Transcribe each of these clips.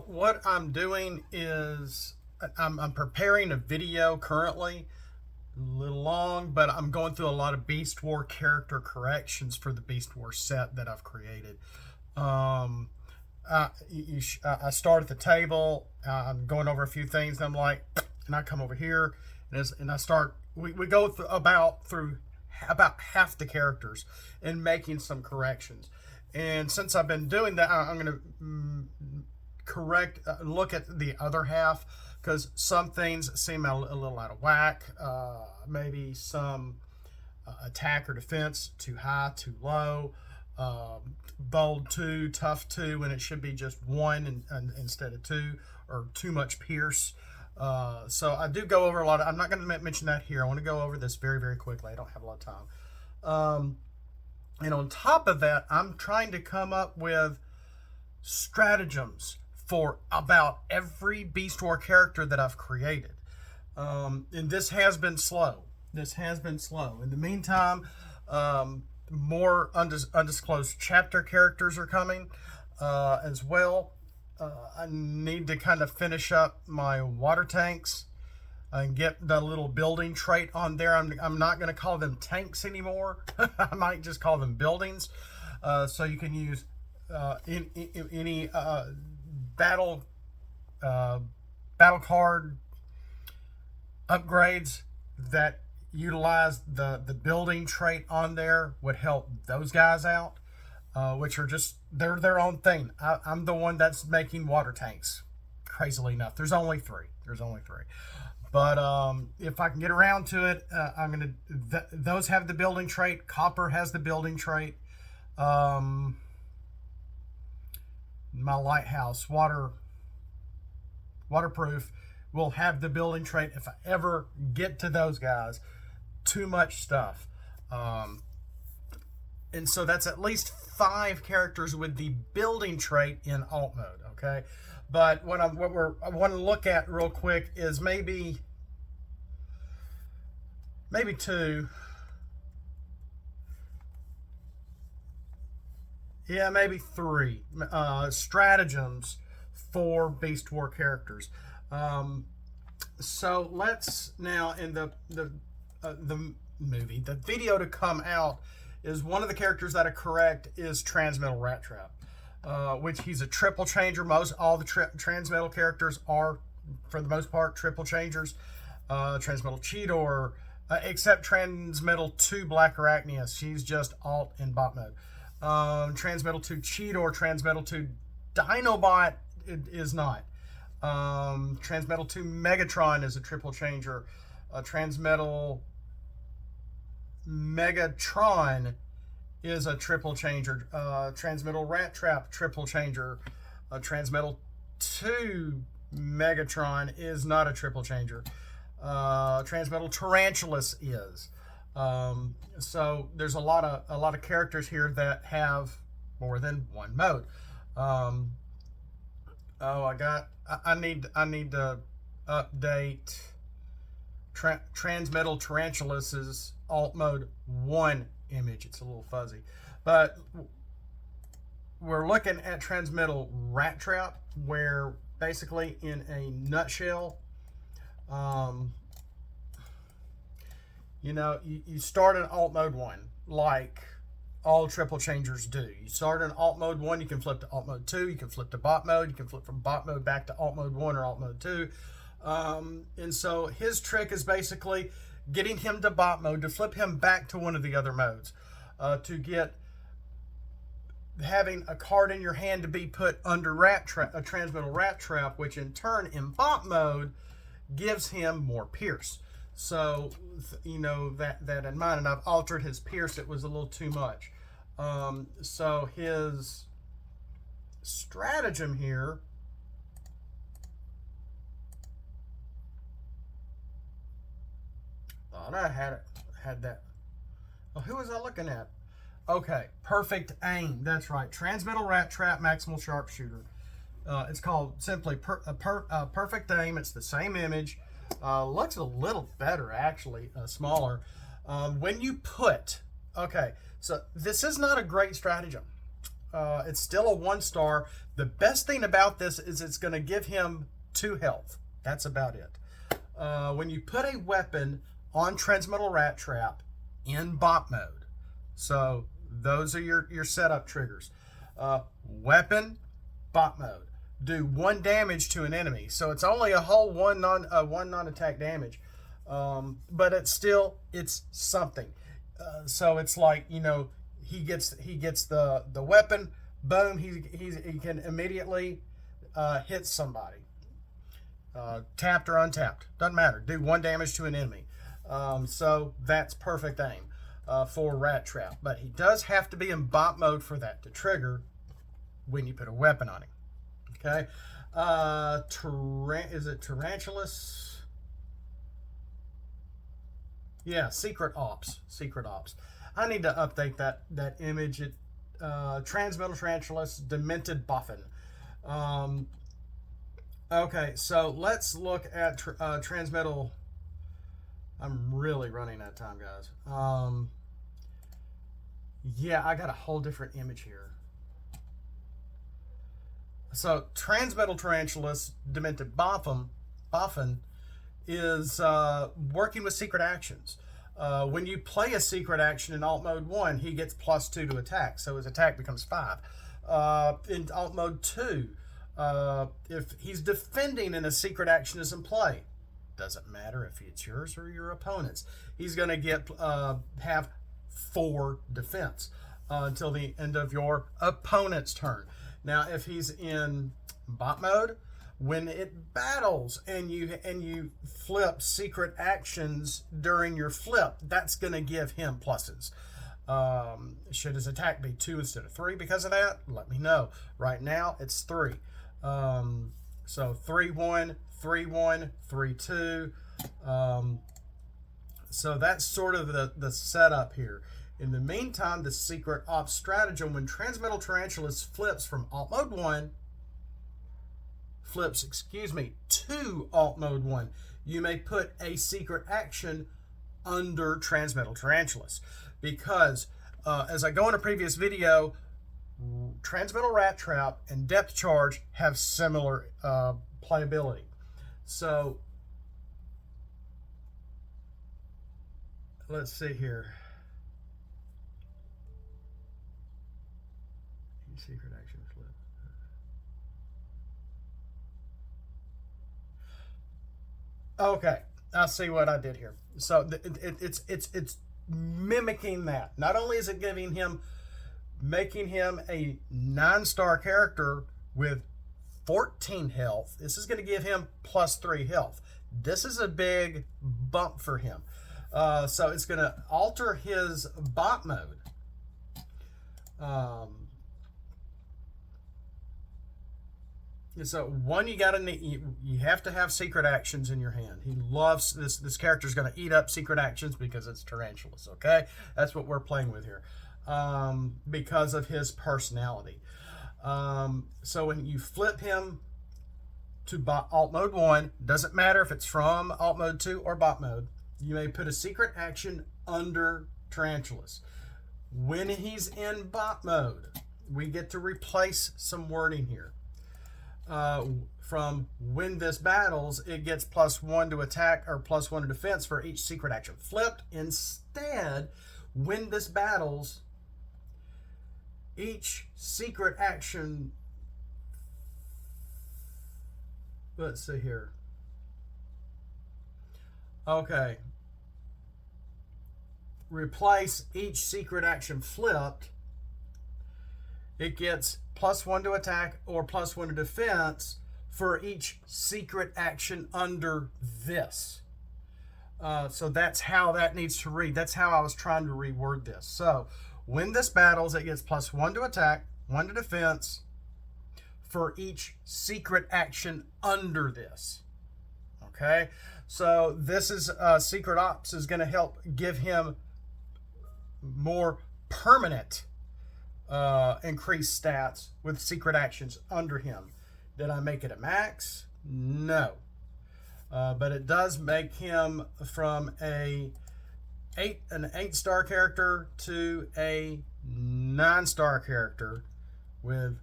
So what I'm doing is I'm preparing a video currently, a little long, but I'm going through a lot of Beast War character corrections for the Beast War set that I've created. Um, I start at the table. I'm going over a few things. And I'm like, and I come over here, and I start. We go through about half the characters and making some corrections. And since I've been doing that, I'm going to look at the other half, because some things seem a little out of whack. Maybe some attack or defense too high, too low, bold 2, tough 2, when it should be just 1 instead of 2, or too much pierce. So I do go over a lot of, I'm not going to mention that here. I want to go over this very, very quickly. I don't have a lot of time. And on top of that, I'm trying to come up with stratagems for about every Beast War character that I've created. And this has been slow. In the meantime, more undisclosed chapter characters are coming as well. I need to kind of finish up my water tanks and get the little building trait on there. I'm not going to call them tanks anymore. I might just call them buildings. So you can use any battle card upgrades that utilize the building trait on there would help those guys out, which are just, they're their own thing. I'm the one that's making water tanks, crazily enough. There's only three. But if I can get around to it, I'm going to, those have the building trait. Copper has the building trait. My lighthouse, waterproof, will have the building trait if I ever get to those guys. Too much stuff. And so that's at least 5 characters with the building trait in alt mode, okay? But what I want to look at real quick is maybe 2. Yeah, maybe 3 stratagems for Beast War characters. So let's now, in the movie, the video to come out, is one of the characters that I correct is Transmetal Ratrap, which he's a triple changer. All the Transmetal characters are, for the most part, triple changers. Transmetal Cheetor, except Transmetal 2 Black Arachnia. She's just alt and bot mode. Transmetal 2 Cheetor, Transmetal 2 Dinobot is not. Transmetal 2 Megatron is a triple changer. Transmetal Megatron is a triple changer. Transmetal Ratrap, triple changer. Transmetal 2 Megatron is not a triple changer. Transmetal Tarantulas is. So there's a lot of characters here that have more than one mode. I need to update Transmetal Tarantulas' alt mode 1 image. It's a little fuzzy, but we're looking at Transmetal Ratrap, where basically, in a nutshell, you start in alt mode 1 like all triple changers do. You start in alt mode 1, you can flip to alt mode 2, you can flip to bot mode, you can flip from bot mode back to alt mode 1 or alt mode 2. And so his trick is basically getting him to bot mode, to flip him back to one of the other modes, to get having a card in your hand to be put under a Transmetal Ratrap, which in turn in bot mode gives him more pierce. So, that in mind, and I've altered his pierce. It was a little too much. So his stratagem here, thought I had that. Oh, who was I looking at? Okay, perfect aim. That's right. Transmetal Ratrap, maximal sharpshooter. It's called simply perfect aim. It's the same image. Looks a little better, actually, smaller. When you put, okay, so this is not a great stratagem. It's still a 1-star. The best thing about this is it's going to give him 2 health. That's about it. When you put a weapon on Transmetal Ratrap in bot mode, so those are your setup triggers. Weapon, bot mode. Do 1 damage to an enemy. So it's only a whole one non-attack damage. But it's something. So it's like, you know, he gets the weapon, boom, he can immediately hit somebody. Tapped or untapped, doesn't matter. Do 1 damage to an enemy. So that's perfect aim for Ratrap. But he does have to be in bot mode for that to trigger when you put a weapon on him. Okay. Is it Tarantulas? Yeah, Secret Ops. I need to update that image. Transmetal Tarantulas, Demented Boffin. Okay, so let's look at Transmetal. I'm really running out of time, guys. Yeah, I got a whole different image here. So Transmetal Tarantulas, Demented Boffin is working with secret actions. When you play a secret action in alt mode 1, he gets +2 to attack, so his attack becomes 5. In alt mode 2, if he's defending and a secret action is in play, doesn't matter if it's yours or your opponent's, he's going to get have 4 defense until the end of your opponent's turn. Now, if he's in bot mode, when it battles and you flip secret actions during your flip, that's going to give him pluses. Should his attack be 2 instead of 3 because of that? Let me know. Right now, it's 3. So 3-1, 3-1, 3-2. So that's sort of the setup here. In the meantime, the Secret Ops Stratagem, when Transmetal Tarantulas flips from alt mode 1, to alt mode 1, you may put a secret action under Transmetal Tarantulas. Because, as I go in a previous video, Transmetal Ratrap and Depth Charge have similar playability. So, let's see here. Secret action flip. Okay, I see what I did here. So it's mimicking that. Not only is it making him a 9-star character with 14 health, this is going to give him +3 health. This is a big bump for him. So it's going to alter his bot mode. So one, you have to have secret actions in your hand. He loves this character's going to eat up secret actions because it's Tarantulas. Okay, that's what we're playing with here, because of his personality. So when you flip him to alt mode 1, doesn't matter if it's from alt mode 2 or bot mode, you may put a secret action under Tarantulas. When he's in bot mode, we get to replace some wording here. From when this battles, it gets +1 to attack or +1 to defense for each secret action flipped. Instead, when this battles, each secret action, let's see here. Okay. Replace each secret action flipped. It gets +1 to attack or +1 to defense for each secret action under this. So that's how that needs to read. That's how I was trying to reword this. So when this battles, it gets +1 to attack, 1 to defense for each secret action under this. Okay, so this is Secret Ops is going to help give him more permanent increased stats with secret actions under him. Did I make it a max? No. But it does make him from an 8-star character to a 9-star character with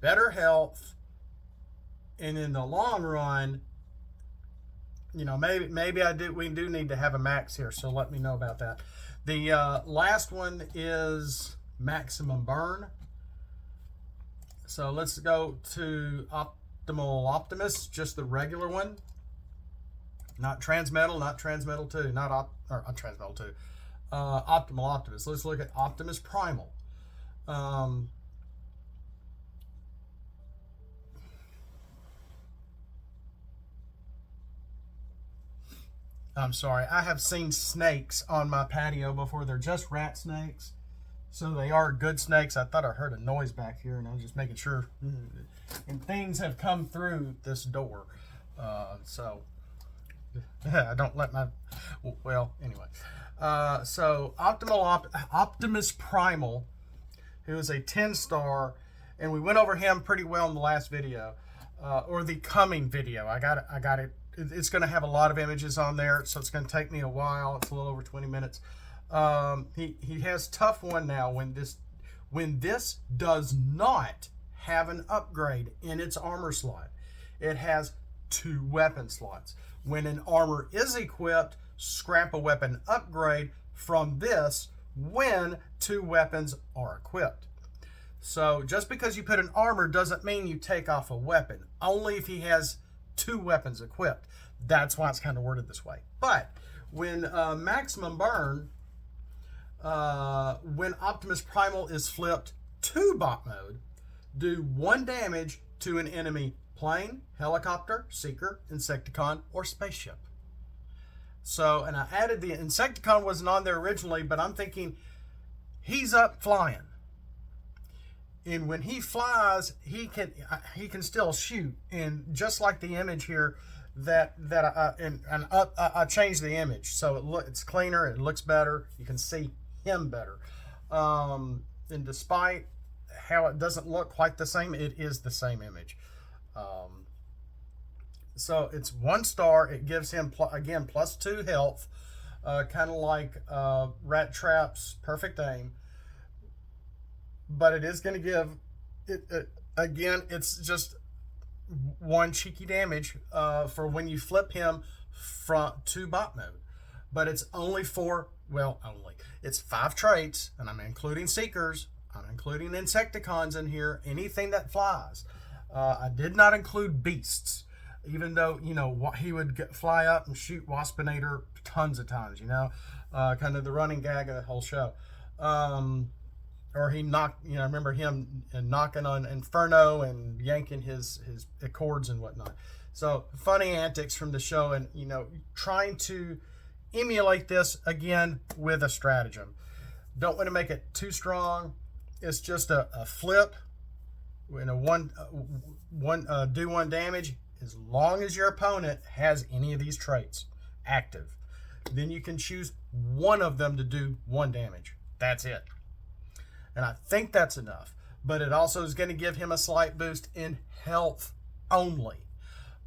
better health, and in the long run, you know, maybe we do need to have a max here, so let me know about that. The last one is maximum burn. So let's go to Optimal Optimus, just the regular one. Not Transmetal, not Transmetal 2, not Transmetal 2. Optimal Optimus. Let's look at Optimus Primal. I'm sorry, I have seen snakes on my patio before. They're just rat snakes, so they are good snakes. I thought I heard a noise back here, and I was just making sure. And things have come through this door, so I don't let my, well, anyway. So Optimus Primal, who is a 10-star, and we went over him pretty well in the last video, or the coming video. I got it. It's going to have a lot of images on there, so it's going to take me a while. It's a little over 20 minutes. He has tough one now when this does not have an upgrade in its armor slot. It has 2 weapon slots. When an armor is equipped, scrap a weapon upgrade from this when 2 weapons are equipped. So just because you put an armor doesn't mean you take off a weapon. Only if he has 2 weapons equipped. That's why it's kind of worded this way. But when maximum burn, when Optimus Primal is flipped to bot mode, do 1 damage to an enemy plane, helicopter, seeker, Insecticon, or spaceship. So, and I added the Insecticon wasn't on there originally, but I'm thinking he's up flying. And when he flies, he can still shoot. And just like the image here, I changed the image so it's cleaner, it looks better, you can see him better. And despite how it doesn't look quite the same, it is the same image. So it's 1 star. It gives him again +2 health, kind of like Ratrap's perfect aim. But it is going to give it again. It's just 1 cheeky damage for when you flip him to bot mode. But it's only it's 5 traits, and I'm including seekers. I'm including Insecticons in here. Anything that flies. I did not include beasts, even though, you know, he would fly up and shoot Waspinator tons of times. You know, kind of the running gag of the whole show. Or he knocked, you know, I remember him knocking on Inferno and yanking his accords and whatnot. So funny antics from the show, and, you know, trying to emulate this again with a stratagem. Don't want to make it too strong. It's just a flip. In a do 1 damage, as long as your opponent has any of these traits active. Then you can choose one of them to do 1 damage. That's it. And I think that's enough. But it also is going to give him a slight boost in health only.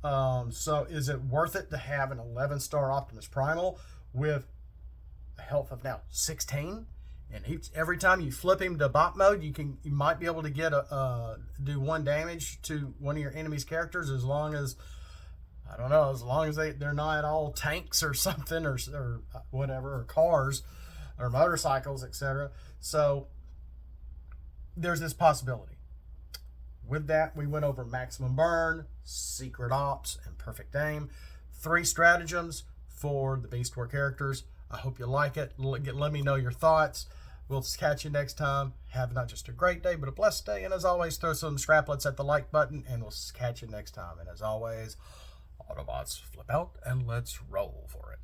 So is it worth it to have an 11-star Optimus Primal with a health of now 16? And every time you flip him to bot mode, you might be able to get do 1 damage to one of your enemy's characters, as long as, I don't know, as long as they're not all tanks or something, or whatever, or cars or motorcycles, etc. So there's this possibility. With that, we went over maximum burn, secret ops, and perfect aim. 3 stratagems for the Beast War characters. I hope you like it. Let me know your thoughts. We'll catch you next time. Have not just a great day, but a blessed day. And as always, throw some scraplets at the like button, and we'll catch you next time. And as always, Autobots, flip out and let's roll for it.